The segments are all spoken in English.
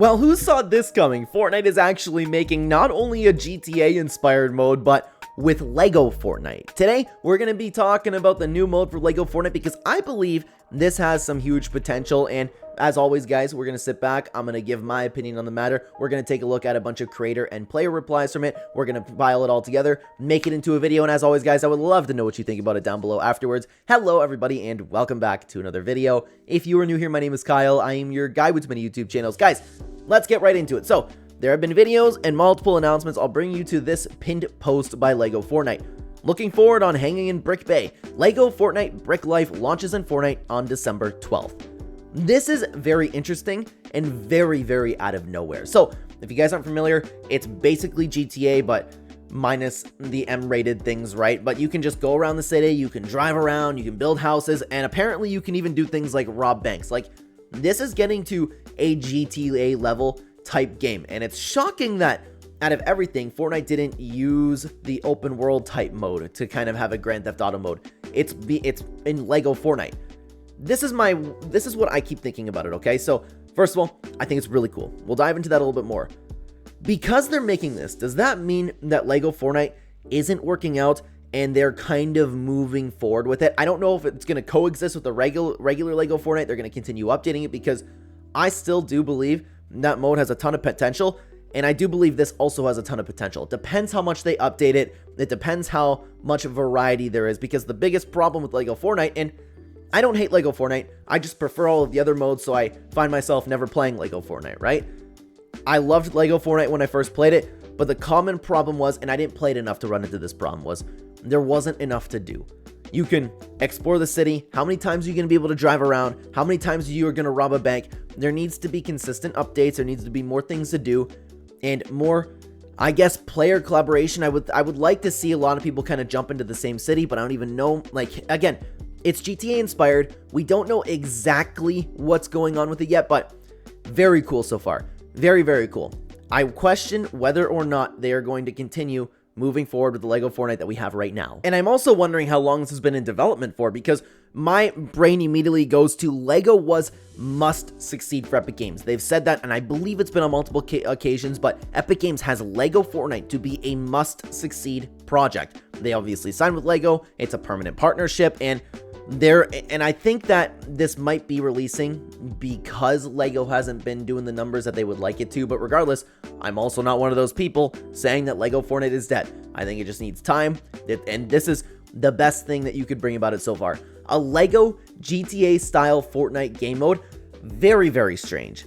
Well, who saw this coming? Fortnite is actually making not only a GTA-inspired mode, but with Lego Fortnite. Today, we're going to be talking about the new mode for Lego Fortnite because I believe this has some huge potential, and as always, guys, we're going to sit back. I'm going to give my opinion on the matter. We're going to take a look at a bunch of creator and player replies from it. We're going to compile it all together, make it into a video, and as always, guys, I would love to know what you think about it down below afterwards. Hello, everybody, and welcome back to another video. If you are new here, my name is Kyle. I am your guy with many YouTube channels. Guys, let's get right into it. So, there have been videos and multiple announcements. I'll bring you to this pinned post by Lego Fortnite. Looking forward on hanging in Brick Bay. Lego Fortnite Brick Life launches in Fortnite on December 12th. This is very interesting and very out of nowhere. So, if you guys aren't familiar, it's basically GTA, but minus the M-rated things, right? But you can just go around the city, you can drive around, you can build houses, and apparently you can even do things like rob banks. Like, this is getting to a GTA level type game, and it's shocking that out of everything, Fortnite didn't use the open world type mode to kind of have a Grand Theft Auto mode. It's in Lego Fortnite. This is what I keep thinking about it, okay? So, first of all, I think it's really cool. We'll dive into that a little bit more. Because they're making this, does that mean that Lego Fortnite isn't working out and they're kind of moving forward with it? I don't know if it's going to coexist with the regular Lego Fortnite. They're going to continue updating it because I still do believe that mode has a ton of potential, and I do believe this also has a ton of potential. It depends how much they update it. It depends how much variety there is, because the biggest problem with Lego Fortnite, and I don't hate Lego Fortnite, I just prefer all of the other modes, so I find myself never playing Lego Fortnite, right? I loved Lego Fortnite when I first played it, but the common problem was, and I didn't play it enough to run into this problem, was there wasn't enough to do. You can explore the city. How many times are you going to be able to drive around? How many times are you going to rob a bank? There needs to be consistent updates. There needs to be more things to do and more, I guess, player collaboration. I would like to see a lot of people kind of jump into the same city, but I don't even know. Like, again, it's GTA inspired. We don't know exactly what's going on with it yet, but very cool so far. Very cool. I question whether or not they are going to continue moving forward with the Lego Fortnite that we have right now. And I'm also wondering how long this has been in development for, because my brain immediately goes to Lego was must succeed for Epic Games. They've said that, and I believe it's been on multiple occasions, but Epic Games has Lego Fortnite to be a must succeed project. They obviously signed with Lego. It's a permanent partnership, and I think that this might be releasing because Lego hasn't been doing the numbers that they would like it to, but regardless, I'm also not one of those people saying that Lego Fortnite is dead. I think it just needs time, and this is the best thing that you could bring about it so far. A Lego GTA style Fortnite game mode, very strange.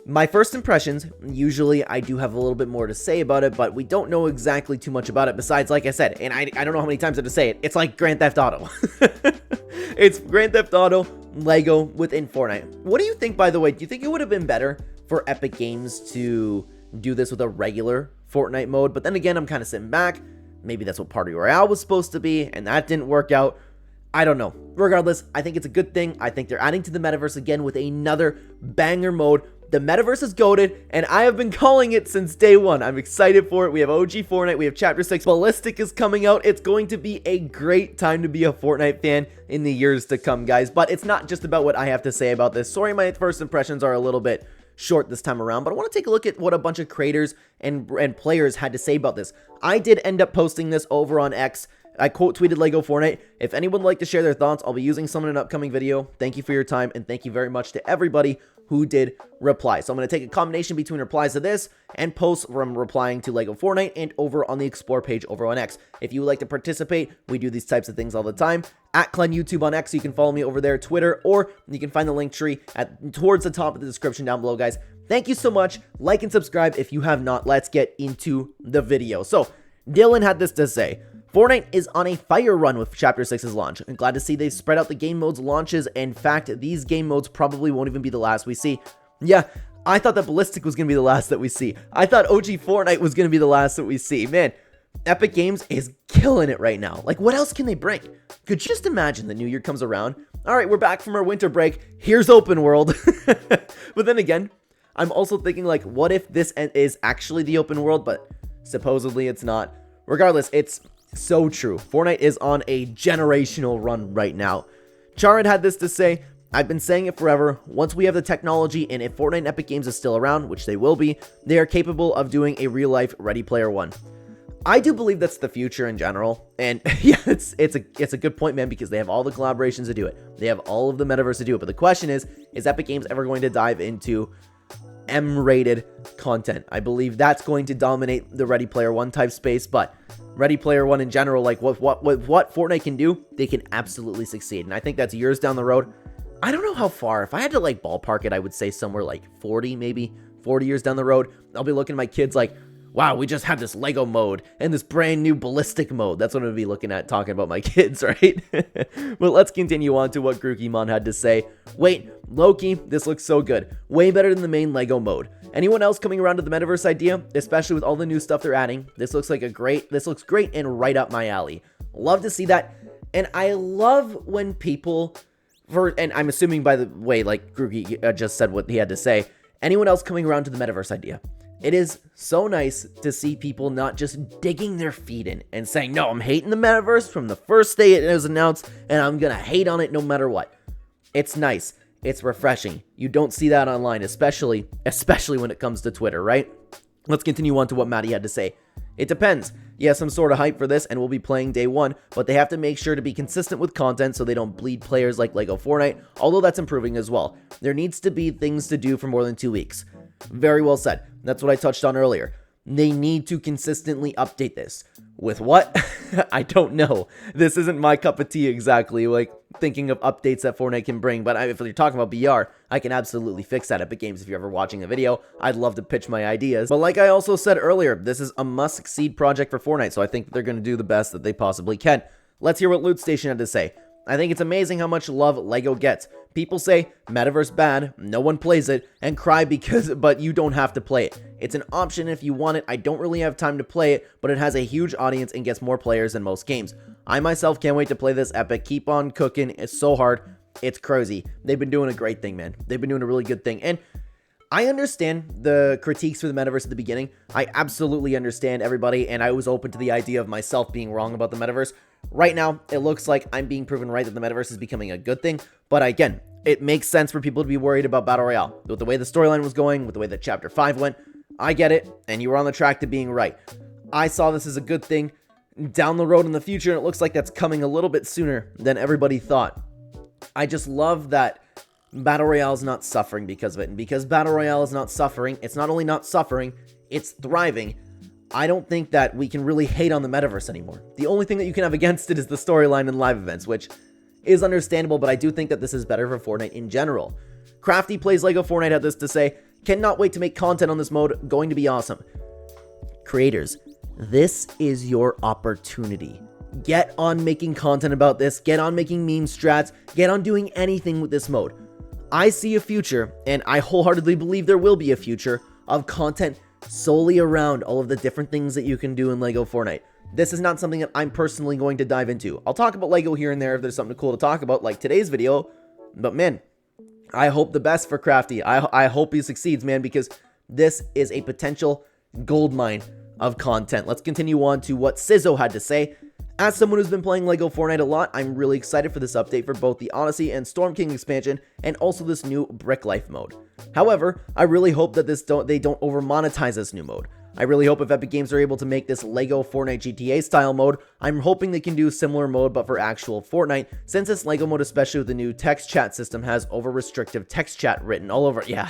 My first impressions, usually I do have a little bit more to say about it, but we don't know exactly too much about it besides, like I said, and I don't know how many times I have to say it, it's like Grand Theft Auto. It's Grand Theft Auto Lego within Fortnite. What do you think, by the way? Do you think it would have been better for Epic Games to do this with a regular Fortnite mode? But then again, I'm kind of sitting back. Maybe that's what Party Royale was supposed to be, and that didn't work out. I don't know. Regardless, I think it's a good thing. I think they're adding to the Metaverse again with another banger mode. The Metaverse is goated, and I have been calling it since day one. I'm excited for it. We have OG Fortnite. We have Chapter 6. Ballistic is coming out. It's going to be a great time to be a Fortnite fan in the years to come, guys. But it's not just about what I have to say about this. Sorry, my first impressions are a little bit short this time around, but I want to take a look at what a bunch of creators and players had to say about this. I did end up posting this over on X. I quote tweeted Lego Fortnite. If anyone would like to share their thoughts, I'll be using some in an upcoming video. Thank you for your time, and thank you very much to everybody who did reply. So I'm going to take a combination between replies to this and posts from replying to Lego Fortnite and over on the Explore page over on X. If you would like to participate, we do these types of things all the time. At Clen YouTube on X, you can follow me over there, Twitter, or you can find the link tree towards the top of the description down below, guys. Thank you so much. Like and subscribe if you have not. Let's get into the video. So, Dylan had this to say. Fortnite is on a fire run with Chapter 6's launch. I'm glad to see they've spread out the game modes launches. In fact, these game modes probably won't even be the last we see. Yeah, I thought that Ballistic was going to be the last that we see. I thought OG Fortnite was going to be the last that we see. Man, Epic Games is killing it right now. Like, what else can they bring? Could you just imagine the new year comes around? All right, we're back from our winter break. Here's open world. But then again, I'm also thinking, like, what if this is actually the open world, but supposedly it's not? Regardless, it's so true. Fortnite is on a generational run right now. Charid had this to say. I've been saying it forever. Once we have the technology, and if Fortnite and Epic Games is still around, which they will be, they are capable of doing a real-life Ready Player One. I do believe that's the future in general, and yeah, it's a good point, man, because they have all the collaborations to do it. They have all of the metaverse to do it, but the question is Epic Games ever going to dive into M-rated content? I believe that's going to dominate the Ready Player One type space, but Ready Player One in general, like what Fortnite can do, they can absolutely succeed, and I think that's years down the road. I don't know how far. If I had to like ballpark it, I would say somewhere like 40, maybe 40 years down the road. I'll be looking at my kids like, wow, we just had this Lego mode and this brand new ballistic mode. That's what I'm going to be looking at talking about my kids, right? But let's continue on to what Grookymon had to say. Wait, Loki, this looks so good. Way better than the main Lego mode. Anyone else coming around to the Metaverse idea, especially with all the new stuff they're adding? This looks great and right up my alley. Love to see that. And I love when people, and I'm assuming by the way, like Grooky just said what he had to say, anyone else coming around to the Metaverse idea? It is so nice to see people not just digging their feet in and saying, no, I'm hating the Metaverse from the first day it was announced, and I'm going to hate on it no matter what. It's nice. It's refreshing. You don't see that online, especially when it comes to Twitter, right? Let's continue on to what Maddie had to say. It depends. Yes, I'm sort of hyped for this, and we'll be playing day one, but they have to make sure to be consistent with content so they don't bleed players like Lego Fortnite, although that's improving as well. There needs to be things to do for more than 2 weeks. Very well said. That's what I touched on earlier. They need to consistently update this. With what? I don't know. This isn't my cup of tea exactly, like thinking of updates that Fortnite can bring, but if you're talking about BR, I can absolutely fix that. Epic Games, if you're ever watching the video, I'd love to pitch my ideas. But like I also said earlier, this is a must-succeed project for Fortnite, so I think they're going to do the best that they possibly can. Let's hear what Loot Station had to say. I think it's amazing how much love Lego gets. People say, Metaverse bad, no one plays it, and cry but you don't have to play it. It's an option if you want it. I don't really have time to play it, but it has a huge audience and gets more players than most games. I myself can't wait to play this Epic. Keep on cooking. It's so hard. It's crazy. They've been doing a great thing, man. They've been doing a really good thing. And I understand the critiques for the Metaverse at the beginning. I absolutely understand everybody, and I was open to the idea of myself being wrong about the Metaverse. Right now, it looks like I'm being proven right that the Metaverse is becoming a good thing, but again, it makes sense for people to be worried about Battle Royale. With the way the storyline was going, with the way that Chapter 5 went, I get it, and you were on the track to being right. I saw this as a good thing down the road in the future, and it looks like that's coming a little bit sooner than everybody thought. I just love that Battle Royale is not suffering because of it, and because Battle Royale is not suffering, it's not only not suffering, it's thriving. I don't think that we can really hate on the Metaverse anymore. The only thing that you can have against it is the storyline and live events, which is understandable, but I do think that this is better for Fortnite in general. Crafty Plays Lego Fortnite had this to say, cannot wait to make content on this mode, going to be awesome. Creators, this is your opportunity. Get on making content about this, get on making meme strats, get on doing anything with this mode. I see a future, and I wholeheartedly believe there will be a future, of content solely around all of the different things that you can do in Lego Fortnite. This is not something that I'm personally going to dive into. I'll talk about Lego here and there if there's something cool to talk about, like today's video, but man, I hope the best for Crafty. I hope he succeeds, man, because this is a potential goldmine of content. Let's continue on to what Sizzo had to say. As someone who's been playing Lego Fortnite a lot, I'm really excited for this update for both the Odyssey and Storm King expansion, and also this new Brick Life mode. However, I really hope that they don't over-monetize this new mode. I really hope if Epic Games are able to make this Lego Fortnite GTA style mode, I'm hoping they can do a similar mode but for actual Fortnite, since this Lego mode, especially with the new text chat system, has over-restrictive text chat written all over. Yeah,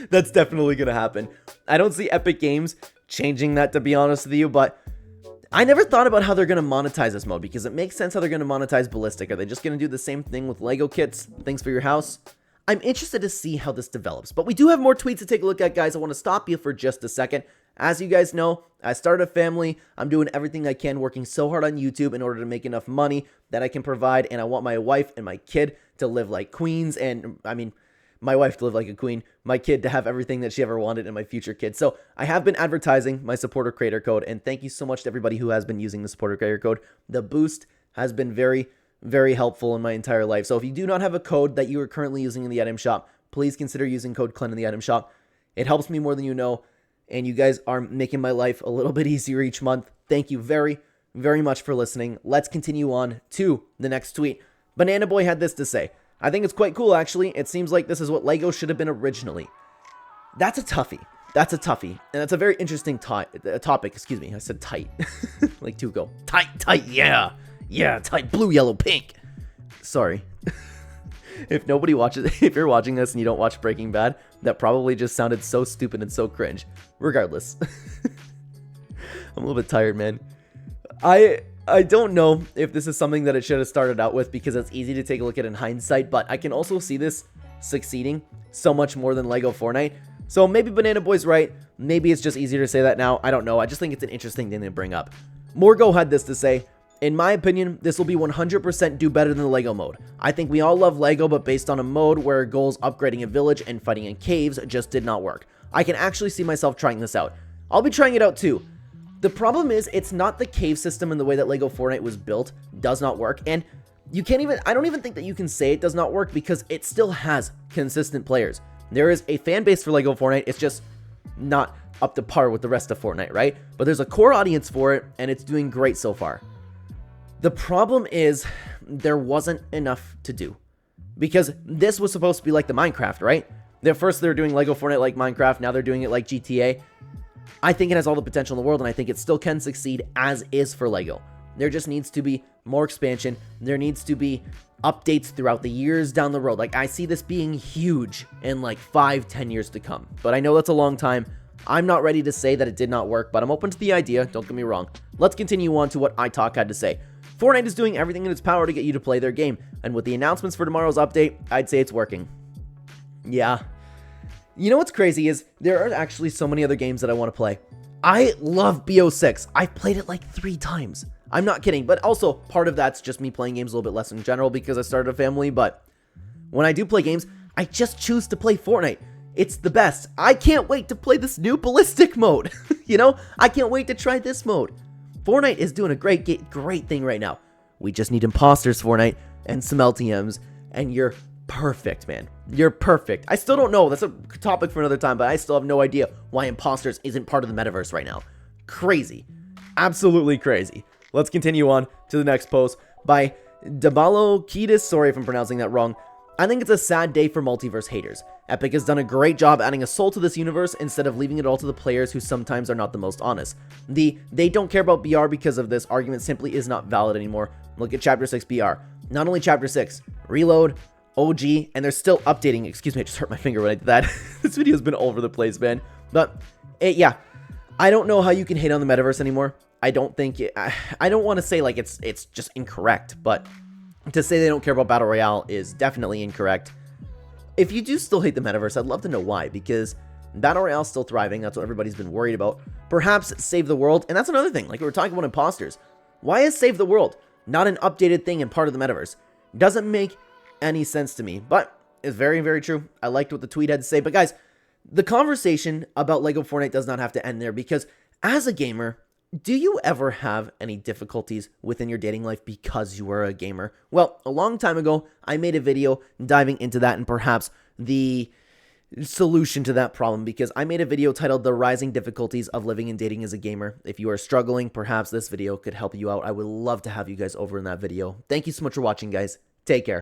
that's definitely gonna happen. I don't see Epic Games changing that, to be honest with you, but I never thought about how they're going to monetize this mode, because it makes sense how they're going to monetize Ballistic. Are they just going to do the same thing with Lego kits, things for your house? I'm interested to see how this develops, but we do have more tweets to take a look at, guys. I want to stop you for just a second. As you guys know, I started a family. I'm doing everything I can, working so hard on YouTube in order to make enough money that I can provide, and I want my wife and my kid to live like queens, and I mean, my wife to live like a queen, my kid to have everything that she ever wanted, and my future kids. So I have been advertising my supporter creator code, and thank you so much to everybody who has been using the supporter creator code. The boost has been very, very helpful in my entire life. So if you do not have a code that you are currently using in the item shop, please consider using code Clen in the item shop. It helps me more than you know, and you guys are making my life a little bit easier each month. Thank you very, very much for listening. Let's continue on to the next tweet. Banana Boy had this to say. I think it's quite cool, actually. It seems like this is what LEGO should have been originally. That's a toughie. That's a toughie. And that's a very interesting topic. Excuse me. I said tight. Like Tuco. Tight, yeah. Yeah, tight. Blue, yellow, pink. Sorry. If nobody watches, if you're watching this and you don't watch Breaking Bad, that probably just sounded so stupid and so cringe. Regardless. I'm a little bit tired, man. I don't know if this is something that it should have started out with because it's easy to take a look at in hindsight, but I can also see this succeeding so much more than LEGO Fortnite. So maybe Banana Boy's right. Maybe it's just easier to say that now. I don't know. I just think it's an interesting thing to bring up. Morgo had this to say. In my opinion, this will be 100% do better than the LEGO mode. I think we all love LEGO, but based on a mode where goals upgrading a village and fighting in caves just did not work. I can actually see myself trying this out. I'll be trying it out too. The problem is, it's not the cave system in the way that LEGO Fortnite was built does not work, and you can't even, I don't even think that you can say it does not work because it still has consistent players. There is a fan base for LEGO Fortnite, it's just not up to par with the rest of Fortnite, right? But there's a core audience for it, and it's doing great so far. The problem is, there wasn't enough to do. Because this was supposed to be like the Minecraft, right? First they were doing LEGO Fortnite like Minecraft, now they're doing it like GTA. I think it has all the potential in the world, and I think it still can succeed as is for LEGO. There just needs to be more expansion. There needs to be updates throughout the years down the road. Like, I see this being huge in like 5-10 years to come. But I know that's a long time. I'm not ready to say that it did not work, but I'm open to the idea. Don't get me wrong. Let's continue on to what iTalk had to say. Fortnite is doing everything in its power to get you to play their game, and with the announcements for tomorrow's update, I'd say it's working. Yeah. You know what's crazy is there are actually so many other games that I want to play. I love BO6. I've played it like 3 times. I'm not kidding, but also part of that's just me playing games a little bit less in general because I started a family, but when I do play games, I just choose to play Fortnite. It's the best. I can't wait to play this new ballistic mode. You know, I can't wait to try this mode. Fortnite is doing a great thing right now. We just need imposters, Fortnite, and some LTMs, and you're perfect, man. You're perfect. I still don't know. That's a topic for another time, but I still have no idea why imposters isn't part of the metaverse right now. Crazy. Absolutely crazy. Let's continue on to the next post by Dabalo Kiedis. Sorry if I'm pronouncing that wrong. I think it's a sad day for multiverse haters. Epic has done a great job adding a soul to this universe instead of leaving it all to the players who sometimes are not the most honest. They don't care about BR because of this argument simply is not valid anymore. Look at Chapter 6 BR. Not only Chapter 6, Reload, OG, and they're still updating. Excuse me, I just hurt my finger when I did that. This video's been all over the place, man. But, yeah, I don't know how you can hate on the metaverse anymore. I don't think I don't want to say like it's just incorrect, but to say they don't care about Battle Royale is definitely incorrect. If you do still hate the metaverse, I'd love to know why, because Battle Royale's still thriving. That's what everybody's been worried about. Perhaps Save the World, and that's another thing. Like we were talking about imposters. Why is Save the World not an updated thing and part of the metaverse? Doesn't make any sense to me, but it's very, very true. I liked what the tweet had to say. But guys, the conversation about LEGO Fortnite does not have to end there, because as a gamer, do you ever have any difficulties within your dating life because you are a gamer? Well, a long time ago, I made a video diving into that and perhaps the solution to that problem, because I made a video titled The Rising Difficulties of Living and Dating as a Gamer. If you are struggling, perhaps this video could help you out. I would love to have you guys over in that video. Thank you so much for watching, guys. Take care.